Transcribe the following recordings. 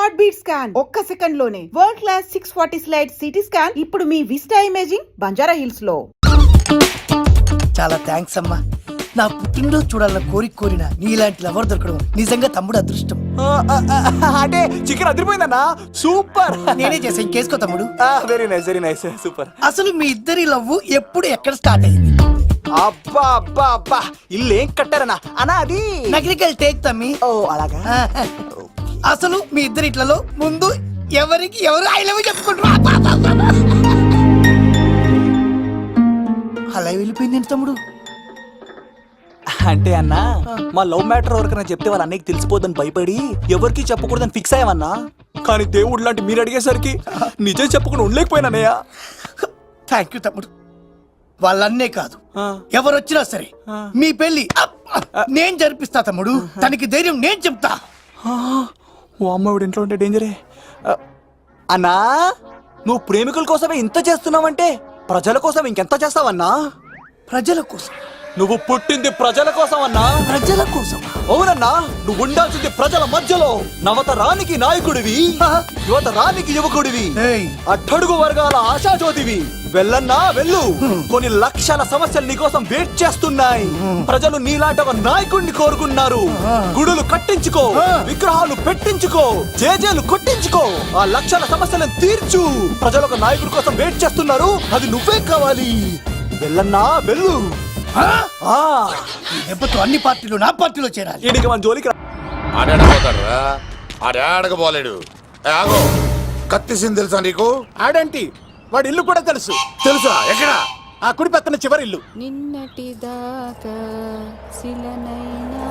Heart beat scan ఒక్క second లోనే world class 640 slide CT scan ఇప్పుడు మీ విస్టా ఇమేజింగ్ బంజారా హిల్స్ లో. చాలా థ్యాంక్స్ అమ్మా. నా పుట్టినరోజు చూడాలన్న కోరిన నీలాంటి లవర్ దొరకడం నిజంగా తమ్ముడు అదృష్టం. అంటే చికెన్ అదిరిపోయిందన్నా, సూపర్. నేనే చేసా, ఇంకేసుకో తమ్ముడు. Very nice, very nice, super. అసలు మీ ఇద్దరి లవ్ ఎప్పుడు ఎక్కడ స్టార్ట్ అయింది? అబ్బా అబ్బా అబ్బా, ఇల్లు ఏం కట్టారన్నా అన్నా? అది నగరికల్ టేక్ తమ్మి. ఓ అలాగా. అసలు మీ ఇద్దరి ఇట్లలో ముందు ఎవరికి ఎవరు ఐ లవ్ చెప్పుకుంటారు? అలా వెళ్ళిపోయింది తమ్ముడు. అంటే అన్నా, మా లవ్ మ్యాటర్ ఎవరికైనా చెప్తే వాళ్ళ అన్నయ్యకి తెలిసిపోద్దని భయపడి ఎవరికి చెప్పకూడదని ఫిక్స్ అయ్యామన్నా. కానీ దేవుడు లాంటి మీరు అడిగేసరికి నిజం చెప్పకుండా ఉండలేకపోయినానయ్యా. థ్యాంక్ యూ తమ్ముడు. వాళ్ళన్నే కాదు, ఎవరొచ్చినా సరే మీ పెళ్లి నేను జరిపిస్తా తమ్ముడు. తనకి ధైర్యం నేను చెప్తా. ఓ అమ్మఒడి ఇంట్లో ఉంటే డేంజరే. అన్నా, నువ్వు ప్రేమికుల కోసమే ఇంత చేస్తున్నావంటే ప్రజల కోసం ఇంకెంత చేస్తావన్నా? ప్రజల కోసం. నువ్వు పుట్టింది ప్రజల కోసం అన్నా. ప్రజల కోసం? అవునన్నా, నువ్వు ఉండాల్సింది ప్రజల మధ్యలో. నవతరానికి నాయకుడివి, యువతరానికి యువకుడివి, అట్టడుగు వర్గాల ఆశాజ్యోతివి. వెళ్ళన్నా వెళ్ళు. కొన్ని లక్షల సమస్యలు నీకోసం వెయిట్ చేస్తున్నాయి. ప్రజలు నీలాంటి ఒక నాయకుడిని కోరుకున్నారు. గుడులు కట్టించుకో, విగ్రహాలు పెట్టించుకో, జేజేలు కొట్టించుకో, ఆ లక్షల సమస్యలను తీర్చు. ప్రజలు ఒక నాయకుడి కోసం వెయిట్ చేస్తున్నారు, అది నువ్వే కావాలి. వెళ్ళన్నా వెళ్ళు. దెబ్బతో అన్ని పార్టీలు నా పార్టీలో చేరాలి. ఈడికి మన జోలికి ఆడకపోతాడురా, ఆడకపోలేడు. ఆగో, కత్తిసింది తెలుసా నీకు? ఆడంటి వాడి ఇల్లు కూడా తెలుసు. తెలుసా? ఎక్కడ? ఆ కుడి పక్కన చివరి ఇల్లు. నిన్నటి దాకా శిలనైనా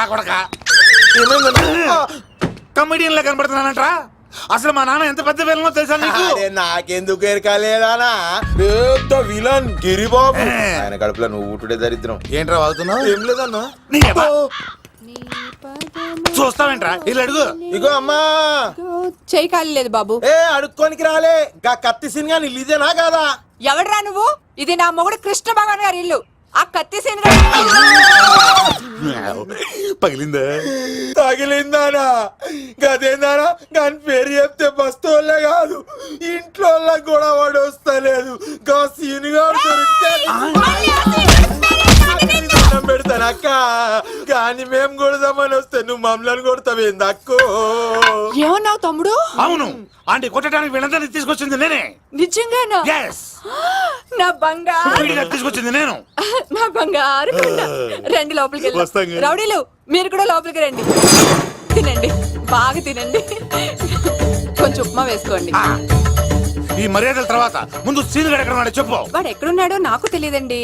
నా కొడక కమిడియన్ లా కనబడుతున్నానంట్రా. అసలు మా నాన్న ఎంత పెద్ద విలనో తెలుసా నీకు? నాకెందుకు ఎరకాలేదానా? పెద్ద విలన్ గిరిబాబు. ఆయన కడుపులో నువ్వు ఊటుడే దరిద్రం. ఏంట్రా వాగుతున్నావు? ఏం లేదన్నా. చూస్తావేంట్రా? ఇల్లు అడుగు. ఇగో అమ్మా, చేయి ఖాళీ లేదు బాబు. అడుక్కోనికి రాలే. గా కత్తి సినిమా ఇల్లు ఇదేనా కాదా? ఎవడ్రా నువ్వు? ఇది నా మొగుడు కృష్ణ భగవాన్ గారి ఇల్లు. ఆ కత్తి సీన్ పగిలిందా? తగిలిందానా? గదేందానా? దాని పేరు చెప్తే బస్తోళ్ళే కాదు, ఇంట్లో కూడా వాడు వస్తలేదు. గా సీనుగా పెడతానక్క. కానీ మేము కొడదామని వస్తే నువ్వు మమ్మల్ని కొడతావేంది అక్కో? ఏమన్నావు తమ్ముడు? అవును, ఆంటీ కొట్టడానికి వీళ్ళందరినీ తీసుకొచ్చింది నేనే. నిజంగానా? నా బంగారు తీసుకొచ్చింది నేను. నా బంగారు రండి లోపలికి వెళ్ళి. రౌడీలు మీరు కూడా లోపలికి రండి. తినండి, బాగా తినండి. కొంచెం ఉప్మా వేసుకోండి. ఈ మర్యాదల తర్వాత ముందు సీన్ గడ ఎక్కడ చెప్పు. వాడు ఎక్కడున్నాడో నాకు తెలియదండి.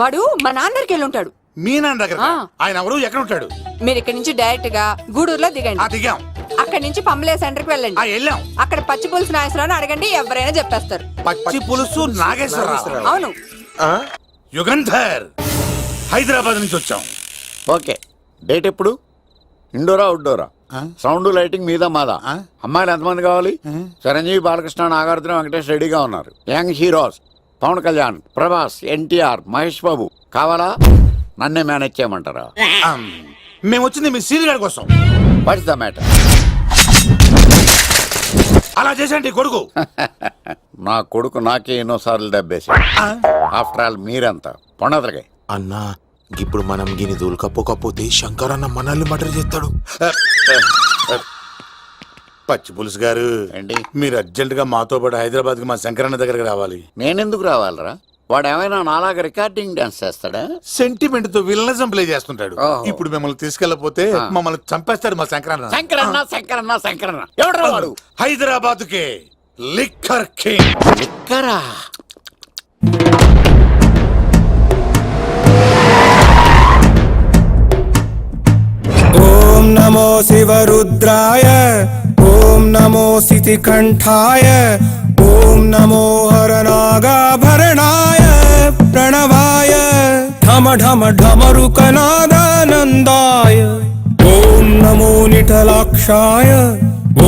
వాడు మా నాన్న దగ్గరికి వెళ్ళి ఉంటాడు. మీ నాన్న దగ్గర? ఆయన ఎవరు, ఎక్కడ ఉంటాడు? మీరు ఇక్కడ నుంచి డైరెక్ట్ గా గూడూరులో దిగండి. దిగాం. అక్కడి నుంచి పంబలే సెంటర్ కి వెళ్ళండి. వెళ్ళాం. అక్కడ పచ్చి పులుసు నాగేశ్వరరావు అడగండి, ఎవరైనా చెప్పేస్తారు. పచ్చి పులుసు నాగేశ్వరరావు? అవును. యుగంధర్, హైదరాబాద్ నుంచి వచ్చాం. ఓకే, డేట్ ఎప్పుడు? ఇండోరా అవుట్డోరా? సౌండ్ లైటింగ్ మీద మాదా? అమ్మాయిలు ఎంతమంది కావాలి? చిరంజీవి, బాలకృష్ణ, నాగార్జున, వెంకటేష్ రెడీగా ఉన్నారు. యంగ్ హీరోస్ పవన్ కళ్యాణ్, ప్రభాస్, ఎన్టీఆర్, మహేష్ బాబు కావాలా? నన్నే మేనేజ్ చేయమంటారా? మేము వచ్చింది మీ సీన్ గడ కోసం. What's the matter? అలా చేసేంటి కొడుకు? నా కొడుకు నాకే ఎన్నోసార్లు దెబ్బేసి. ఆఫ్టర్ ఆల్ మీరంతా పొండదలగా. అన్నా, ఇప్పుడు మనం గిని దూల్కపోతే శంకర్ అన్న మనల్ని మర్డర్ చేస్తాడు. పచ్చి పులుసు గారు, ఏంటి? మీరు అర్జెంట్ గా మాతో పాటు హైదరాబాద్ కి మా శంకరన్న దగ్గరకు రావాలి. నేనెందుకు రావాలరా? వాడు ఏమైనా నాలాగా రికార్డింగ్ డాన్స్ చేస్తాడా? సెంటిమెంట్ తో విలనిజం ప్లే చేస్తుంటాడు. ఇప్పుడు మిమ్మల్ని తీసుకెళ్లపోతే మమ్మల్ని చంపేస్తాడు మా శంకరన్న. శంకరన్న ఎవడు వాడు? హైదరాబాద్ కే లిక్కర్ కింగ్. లిక్కరా? ఓం నమో శివరుద్రాయ, ఓం నమో శితికంఠాయ, ఓం నమో హరనాగాభరణాయ ప్రణవాయ, ఢమ ఢమ ఢమరుకనాదానందాయ, ఓం నమో నిఠలాక్షాయ,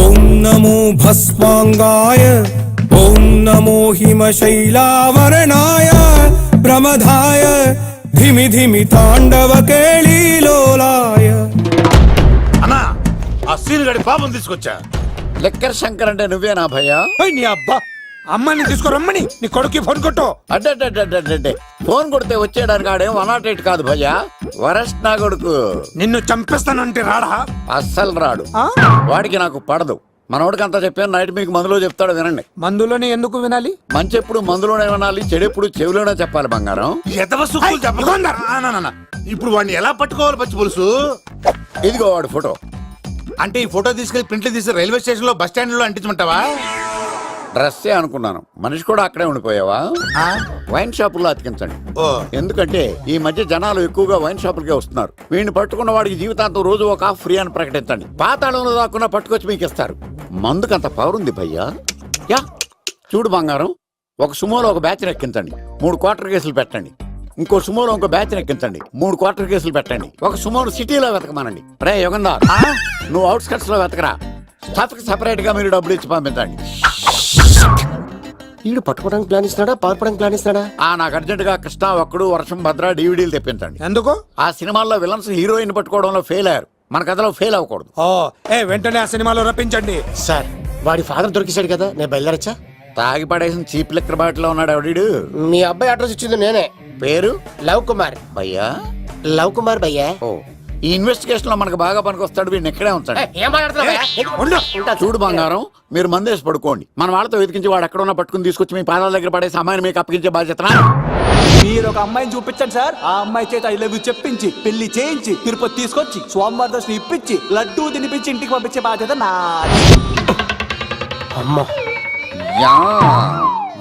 ఓం నమో భస్మాంగాయ, ఓం నమో హిమశైలావరణాయ प्रमदाय धिमि धिमि ताण्डव केळीलोलाय అన్నా ఆ సీన్ గడి బాబుని తీసుకొచ్చా. లెక్కర్ శంకర్ అంటే నువ్వేనా భయ్యా? నీ అబ్బా అమ్మని తీసుకురమ్మని నీ కొడుకు ఫోన్ కొట్టు. అడ్డే ఫోన్ కొడితే వచ్చేయడానికి ఆడేం 108 కాదు భయ్యా, వరస్ట్ నా కొడుకు. నిన్ను చంపేస్తానంటే రాడా? అస్సలు రాడు, వాడికి నాకు పడదు. మనోడికి అంతా చెప్పాను, నైట్ మీకు మందులో చెప్తాడు వినండి. మందులోనే ఎందుకు వినాలి? మంచి ఎప్పుడు మందులోనే వినాలి, చెడు ఎప్పుడు చెవిలోనే చెప్పాలి బంగారం. ఎదవ సుక్కులు చెప్పకుండా. ఇప్పుడు వాడిని ఎలా పట్టుకోవాలి పచ్చి పులుసు? ఇదిగో వాడు ఫోటో. అంటే ఈ ఫోటో తీసుకెళ్లి ప్రింట్లు తీసి రైల్వే స్టేషన్ లో బస్ స్టాండ్ లో అంటించమంటావా? డ్రెస్సే అనుకున్నాను, మనిషి కూడా అక్కడే ఉండిపోయావా? వైన్ షాపుల్లో అతికించండి. ఎందుకంటే ఈ మధ్య జనాలు ఎక్కువగా వైన్ షాపులకే వస్తున్నారు. వీడిని పట్టుకున్న వాడికి జీవితాంతం రోజు ఒక ఆఫ్ ఫ్రీ అని ప్రకటించండి. పాతాళంలో దాక్కున్నా పట్టుకొచ్చి మీకు ఇస్తారు. మందుకంత పవర్ ఉంది భయ్యా. యా చూడు బంగారం, ఒక సుమోలో ఒక బ్యాచ్ ఎక్కించండి, 3 క్వార్టర్ కేసులు పెట్టండి. ఇంకో సుమోలో ఇంకో బ్యాచ్ ఎక్కించండి, 3 క్వార్టర్ కేసులు పెట్టండి. ఒక సుమోను సిటీలో వెతకమానండి. రే యుగంధర్, నువ్వు అవుట్స్కట్స్ లో వెతకరా. స్టాఫ్ కి సెపరేట్ గా మీరు డబ్బులు ఇచ్చి పంపించండి. వీడు పట్టుకోవడానికి ప్లాన్ ఇస్తున్నాడా, పారిపోవడానికి ప్లాన్ ఇస్తున్నాడా? నాకు అర్జెంట్ గా కృష్ణ, ఒక్కడు, వర్షం, భద్ర డివిడీలు తెప్పించండి. ఎందుకు? ఆ సినిమాల్లో విలన్స్ హీరోయిన్ పట్టుకోవడంలో ఫెయిల్ అయ్యారు, మన కథలో ఫెయిల్ అవ్వకూడదు. వెంటనే ఆ సినిమాలో రప్పించండి. సార్ వాడి ఫాదర్ దొరికేశాడు కదా, నేను బయలుదేరచ్చా? తాగి పడేసిన చీప్ లెక్కర్ బాటిలో ఉన్నాడు ఎవడీడు. మీ అబ్బాయి అడ్రస్ ఇచ్చింది నేనే. పేరు లవ్ కుమార్. భయ్యా? లవ్ కుమార్ భయ్యా. ఓ, ఈ ఇన్వెస్టిగేషన్ లో మనకు బాగా పనికొస్తాడు, వీడిని ఎక్కడే ఉంచండి. ఏం మాట్లాడుతున్నావు? చూడు బంగారం, మీరు మందేసి పడుకోండి. మన వాళ్ళతో వెతికించి వాడు ఎక్కడ ఉన్నా పట్టుకుని తీసుకొచ్చి మీ పాదాల దగ్గర పడేసి అమ్మాయిని మీకు అప్పగించే బాధ్యత. మీరు ఒక అమ్మాయిని చూపించండి సార్. ఆ అమ్మాయి చేత ఐ లవ్ యూ చెప్పించి పెళ్లి చేయించి తిరుపతి తీసుకొచ్చి స్వామివారి దర్శనం ఇప్పించి లడ్డూ తినిపించి ఇంటికి పంపించే బాధ్యత నాది. అమ్మా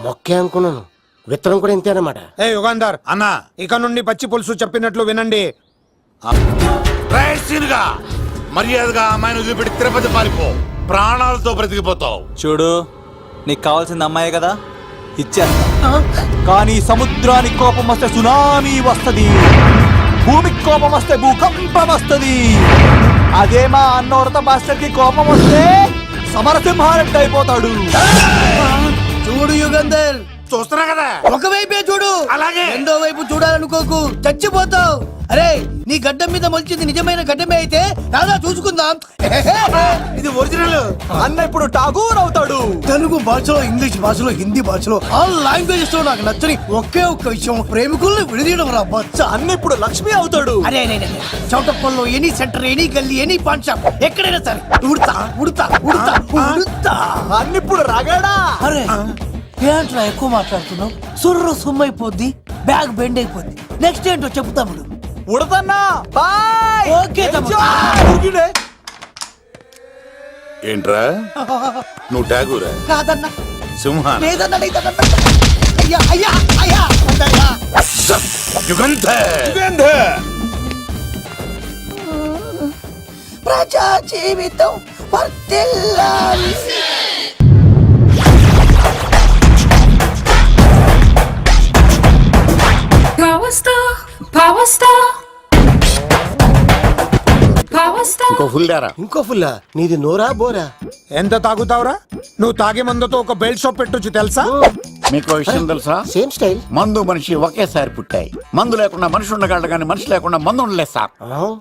మొక్కే అనుకున్నాను, విత్తనం కూడా ఇంతే అన్నమాట. యుగాంధర్ అన్నా ఇక నుండి పచ్చి పులుసు చెప్పినట్లు వినండి. గా మర్యాదగా అమ్మాయిని వదిలిపెట్టి తిరుపతి పారిపో, ప్రాణాలతో బ్రతికిపోతావు. చూడు, నీకు కావాల్సింది అమ్మాయే కదా, ఇచ్చేస్తా. కానీ సముద్రానికి కోపం వస్తే సునామీ వస్తది, భూమికి కోపం వస్తే భూకంపం వస్తది. అదే మా అన్నోడత మాస్టర్ కి కోపం వస్తే సమరసింహారెడ్డి అయిపోతాడు. చూడు యుగంధర్, చూస్తున్నా కదా, ఒకవైపే చూడు, అలాగే రెండో వైపు చూడాలనుకోకు, చచ్చిపోతావు. అరే, నీ గడ్డం మీద మొలిచింది నిజమైన గడ్డమే అయితే రాదా చూసుకుందాం. ఇది ఒరిజినల్. అన్న ఇప్పుడు ఠాగూర్ అవుతాడు. తెలుగు భాషలో, ఇంగ్లీష్ భాషలో, హిందీ భాషలో, ఆల్ లాంగ్వేజెస్ లో నాకు నచ్చని ఒకే ఒక్క విషయం, ప్రేమికుల్ని విడదీయడం రా బచ్చ. అన్న ఇప్పుడు లక్ష్మి అవుతాడు. అరే చౌటప్పల్లో ఎనీ సెంటర్, ఎనీ గల్లీ, ఎనీ పాన్ షాప్, ఎక్కడైనా సరే ఉడతా ఉడతా ఉడతా ఉడతా. అన్న ఇప్పుడు రగడా. అరే ఏంట్రా ఎక్కువ మాట్లాడుతున్నావు? సుర్రు సుమ్మైపోద్ది, బ్యాగ్ బెండ్ అయిపోద్ది. నెక్స్ట్ ఏంటో చెప్తాము. ఉడతన్నా బాయ్. ఓకే తమ్ముడు. ఏంట్రా నువ్వు ఠాగూరా? కాదన్నా, సింహా? లేదన్నా, లేదన్నా. అయ్యా అయ్యా అయ్యా అయ్యా. యుగంధర్ ప్రజా జీవితం వర్ధిల్లాలి. ఇంకో ఫుల్ దారా. ఇంకో ఫుల్లా? నీది నోరా బోరా? ఎంత తాగుతావురా? నువ్వు తాగే మందుతో ఒక బెల్ట్ షాప్ పెట్టొచ్చు తెలుసా? మీకు విషయం తెలుసా? Same style. మందు మనిషి ఒకేసారి పుట్టాయి. మందు లేకుండా మనిషి ఉండగలడు కానీ మనిషి లేకుండా మందు ఉండలేదు సార్.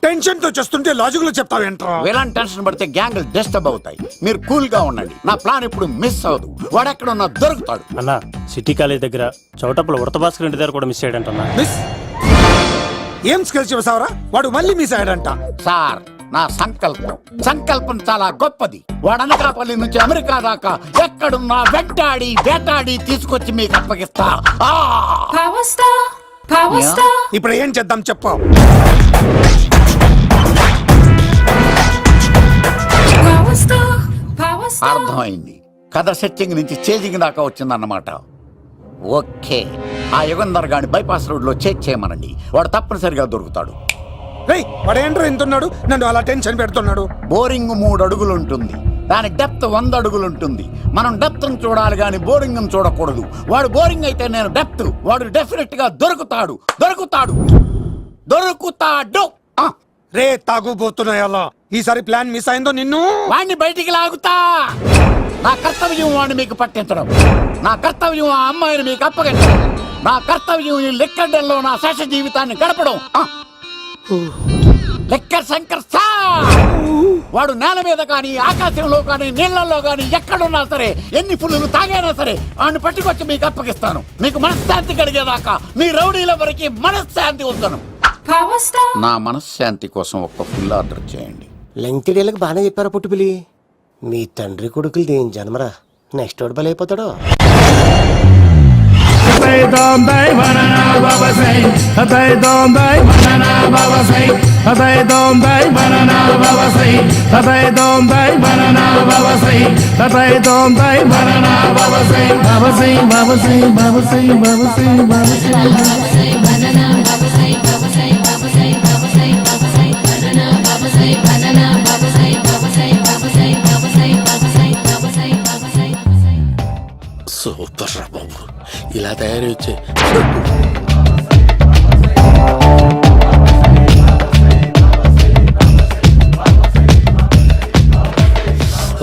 టెన్షన్ తో చేస్తుంటే లాజిక్ లో చెప్తావేంట్రా? ఎలాంటి టెన్షన్ పడితే గ్యాంగ్లు డిస్టర్బ్ అవుతాయి. మీరు కూల్ గా ఉండండి, నా ప్లాన్ ఇప్పుడు మిస్ అవ్వదు. వాడు ఎక్కడ ఉన్నా దొరుకుతాడు. అన్నా, సిటీ కాలేజ్ దగ్గర చౌటప్పుల ఉడత భాస్కర్ ఇంటి దగ్గర కూడా మిస్ అయ్యాడంటన్నా. మిస్ ఏం స్కిల్స్ చేసావరా? వాడు మళ్ళీ మిస్ అయ్యాడంట. సార్, నా సంకల్పం చాలా గొప్పది. వాడు అనకాపల్లి నుంచి అమెరికా దాకా ఎక్కడున్నా వెంటాడి వేటాడి తీసుకొచ్చి మీకు అప్పగిస్తా. ఇప్పుడు ఏం చేద్దాం చెప్పు. అర్థమైంది. కథ సెట్టింగ్ నుంచి చేజింగ్ దాకా వచ్చిందన్నమాట. ఓకే, ఆ యుగంధర్ గాని బైపాస్ రోడ్ లో చెక్ చేయమనండి, వాడు తప్పనిసరిగా దొరుకుతాడు. వాడేంట్రో ఎంతున్నాడు, నన్ను అలా టెన్షన్ పెడుతున్నాడు. బోరింగ్ 3 అడుగులు ఉంటుంది, దాని డెప్త్ 100 అడుగులు ఉంటుంది. మనం డెప్త్ చూడాలి గాని బోరింగ్ చూడకూడదు. వాడు బోరింగ్ అయితే నేను డెప్త్. వాడు డెఫినెట్ గా దొరుకుతాడు. రే తాగుబోతున్నాయా, ఈసారి ప్లాన్ మిస్ అయిందో నిన్ను వాడిని బయటికి లాగుతా. నా కర్తవ్యం వాడిని మీకు పట్టించడం. నా కర్తవ్యం ఆ అమ్మాయిని మీకు అప్పగించడం. నా కర్తవ్యం ఈ లెక్కడ్డల్లో నా శేష జీవితాన్ని గడపడం. లెక్కర్ శంకర్ సార్ వాడు నేల మీద కానీ ఆకాశంలో కానీ నీళ్లలో కానీ ఎక్కడున్నా సరే ఎన్ని పుల్లులు తాగైనా సరే వాడిని పట్టుకొచ్చి మీకు అప్పగిస్తాను. మీకు మనశ్శాంతి కలిగేదాకా మీ రౌడీల వరకు మనశ్శాంతి ఉందను. నా మనశ్శాంతి కోసం ఒక్క ఫుల్ ఆర్డర్ చేయండి. లెంగ్త్ డేలకు బాగానే చెప్పారా పుట్టుపిలి. మీ తండ్రి కొడుకులు దేని జన్మరా, నెక్స్ట్ వాడు బలైపోతాడు. సూపర్ రా బాబు, ఇలా తయారు వచ్చే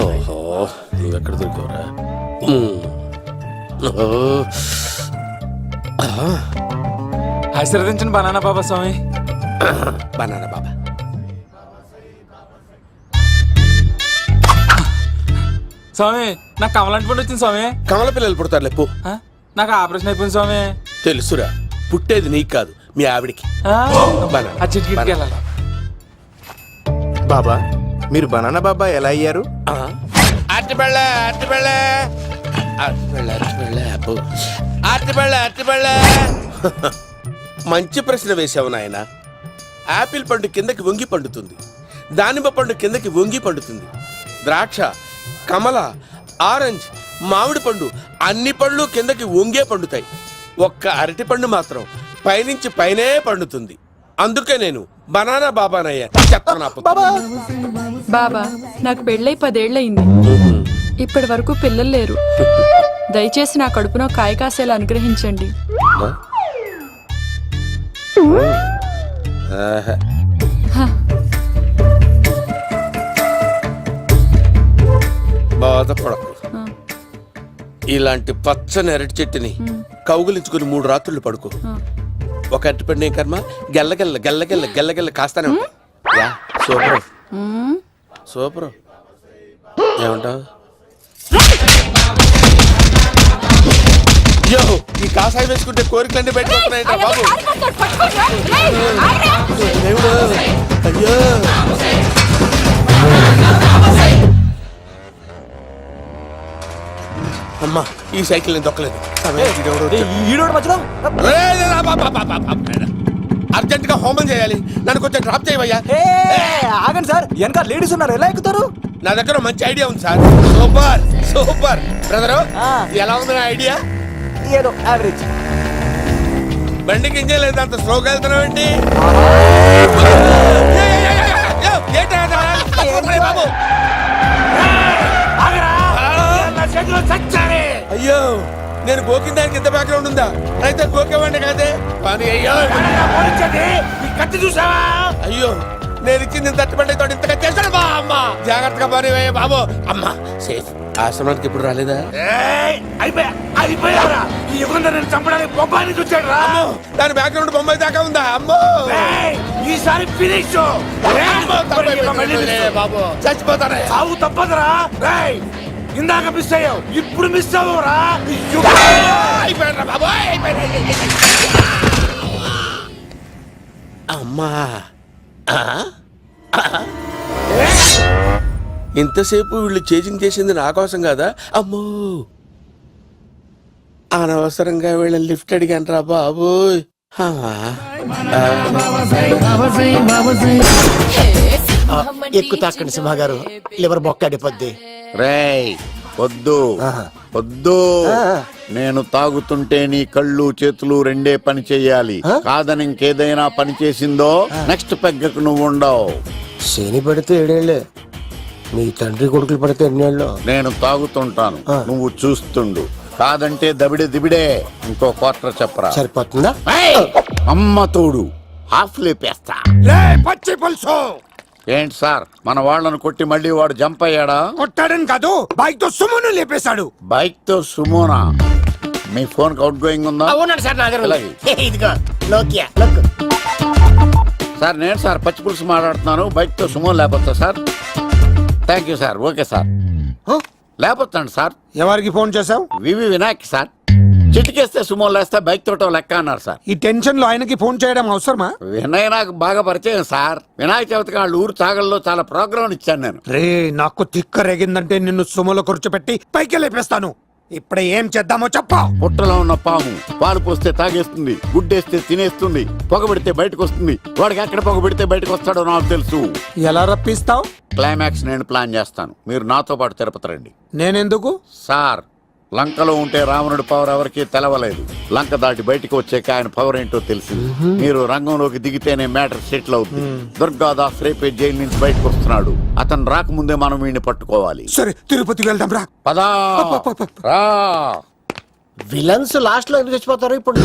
ఓహో, నువ్వెక్కడ దొరికావురా? ఆశీర్వదించండి బనానా బాబా స్వామి. బనానా బాబా. స్వామి నాకు కమలాంటి పండు వచ్చింది స్వామి. కమల పిల్లలు పుడతారు లేపు. నాకు ఆపరేషన్ అయిపోయింది స్వామి. తెలుసురా, పుట్టేది నీకు కాదు మీ ఆవిడికి. ఆ చిటికి వెళ్ళాలి. బాబా మీరు బనానా బాబా ఎలా అయ్యారు? మంచి ప్రశ్న వేశావు నాయన. ఆపిల్ పండు కిందకి వంగి పండుతుంది, దానిమ్మ పండు కిందకి వంగి పండుతుంది, ద్రాక్ష, కమల, ఆరెంజ్, మామిడి పండు అన్ని పండ్లు కిందకి వంగే పండుతాయి. ఒక్క అరటి పండు మాత్రం పైనుంచి పైనే పండుతుంది. అందుకే నేను బనానా బాబానయ్యా. బాబా నాకు పెళ్ళై 10 ఏళ్ళయింది. ఇప్పటి వరకు పిల్లలు లేరు. దయచేసి నా కడుపున కాయ కాసేలా అనుగ్రహించండి. బాధపడకు. ఇలాంటి పచ్చని అరటి చెట్టుని కౌగులించుకుని 3 రాత్రులు పడుకో. ఒక అరటి పండు ఏం కర్మ, గెల్లగెల్ల గెల్లగెల్ల గెల్లగెల్ల కాస్తానే ఉంటాయి. Yeah, super super. ఏమంటావు? యో, ఈ కాసాయి వేసుకుంటే కోరికలన్నీ బయటకొస్తున్నాయి బాబు. దేవుడు, అయ్యో. అమ్మా, ఈ సైకిల్ నేను దొక్కలేదు. అర్జెంట్ గా హోమం చేయాలి, నన్ను కొంచెం డ్రాప్ చేయవయ్యా. ఆగండి సార్, వెనక లేడీస్ ఉన్నారు, ఎలా ఎక్కుతారు? నా దగ్గర మంచి ఐడియా ఉంది సార్. Super super. బ్రదరు, ఎలా ఉంది నా ఐడియా? ఏదో యావరేజ్. బండికి ఇంజన్ లేదు, అంత స్లోగా వెళ్తున్నావు ఏంటి? అయ్యో, నేను గోకిన దానికి ఇంత బ్యాక్గ్రౌండ్ ఉందా? అయితే గోకేవాడిని కాదే. అయ్యో కత్తి చూసావా? అయ్యో, నేను ఇచ్చింది తట్టుబడి తోటి ఇంతగా చేశాడు బా. అమ్మ జాగ్రత్తగా పని బాబు. అమ్మ సేఫ్. ఆశ్రమానికి ఇప్పుడు రాలేదా? అయిపోయారా? ఈ యుగంలో నేను చంపడానికి బొమ్మాయిని చూచాడు రా. దాని బ్యాక్గ్రౌండ్ బొమ్మాయి దాకా ఉందా? అమ్మో, ఈసారి ఫినిష్. బాబు చచ్చిపోతానే. సాగు తప్పదురా. ఇందాక మిస్ అయ్యావు, ఇప్పుడు మిస్ అవ్వరా. అయిపోయాడు బాబు. అమ్మా, ఇంతసేపు వీళ్ళు చేజింగ్ చేసింది నా కోసం కదా. అమ్మో, అనవసరంగా వీళ్ళని లిఫ్ట్ అడిగాను రా బాబు. ఎక్కువ తాకండి సింహ గారు, లివర్ బొక్క అడిపోద్ది. రేయ్ వద్దు వద్దు, నేను తాగుతుంటే నీ కళ్ళు చేతులు రెండే పని చెయ్యాలి. కాదని ఇంకేదైనా పని చేసిందో నెక్స్ట్ పెగ్గకు నువ్వు ఉండవు. శని పడితే 7 ఏళ్ళే, మీ తండ్రి కొడుకులు పడితే 8 ఏళ్ళు. నేను తాగుతుంటాను, నువ్వు చూస్తుండు. కాదంటే దబిడే దిబిడే. ఇంకో క్వార్టర్ చెప్పరా? సరిపోతుందా? అమ్మ తోడు హాఫ్ లేపేస్తా. పచ్చి పులుసు ఏంటి సార్ మన వాళ్ళను కొట్టి మళ్ళీ వాడు జంప్ అయ్యాడా? కొట్టాడని కాదు, బైక్ తో సుమ్మును లేపేశాడు. బైక్ తో సుమోనా? మీ ఫోన్ అవుట్ గోయింగ్ ఉందా? అవునండి సార్, నా దగ్గర అలాగే. ఇదిగో నోకియా లుక్. సార్ నేను సార్ పచ్చి పులుసు మాట్లాడుతున్నాను. బైక్ తో సుమో లేకపోతా sir? Thank you sir. Okay sir, లేకపోతాను సార్. ఎవరికి ఫోన్ చేశావు? V Vinayak sir. చిటికేస్తే సుమో లేస్తే బైక్ తోటో లెక్క అన్నారు సార్. ఈ టెన్షన్ లో ఆయనకి ఫోన్ చేయడం అవసరమా? వినయ్ నాకు బాగా పరిచయం సార్. వినాయక చవితికి వాళ్ళ ఊరు చాగల్లో చాలా ప్రోగ్రాం ఇచ్చాను నేను. రే, నాకు తిక్క రేగిందంటే నిన్ను సుమలో కూర్చోపెట్టి పైకి లేపేస్తాను. ఇప్పుడే ఏం చేద్దామో చెప్పా. పుట్టలో ఉన్న పాము పాలు పోస్తే తాగేస్తుంది, గుడ్డేస్తే తినేస్తుంది, పొగబెడితే బయటకు వస్తుంది. వాడికి ఎక్కడ పొగబెడితే బయటకు వస్తాడో నాకు తెలుసు. ఎలా రప్పిస్తావు? క్లైమాక్స్ నేను ప్లాన్ చేస్తాను. మీరు నాతో పాటు తిరుపతి రండి. నేనెందుకు? సార్, లంకలో ఉంటే రావణుడి పవర్ ఎవరికి తెలవలేదు. లంక దాటి బయటకు వచ్చాక ఆయన పవర్ ఏంటో తెలిసింది. మీరు రంగంలోకి దిగితేనే మ్యాటర్ సెటిల్ అవుతుంది. దుర్గాదాస్ రేపే జైలు నుంచి బయటకు వస్తున్నాడు. అతను రాకముందే మనం వీడిని పట్టుకోవాలి. సరే, తిరుపతికి వెళ్దాం రా. పదా రా. విలన్స్ లాస్ట్ లో ఎందుకు చచ్చిపోతారు ఇప్పుడు?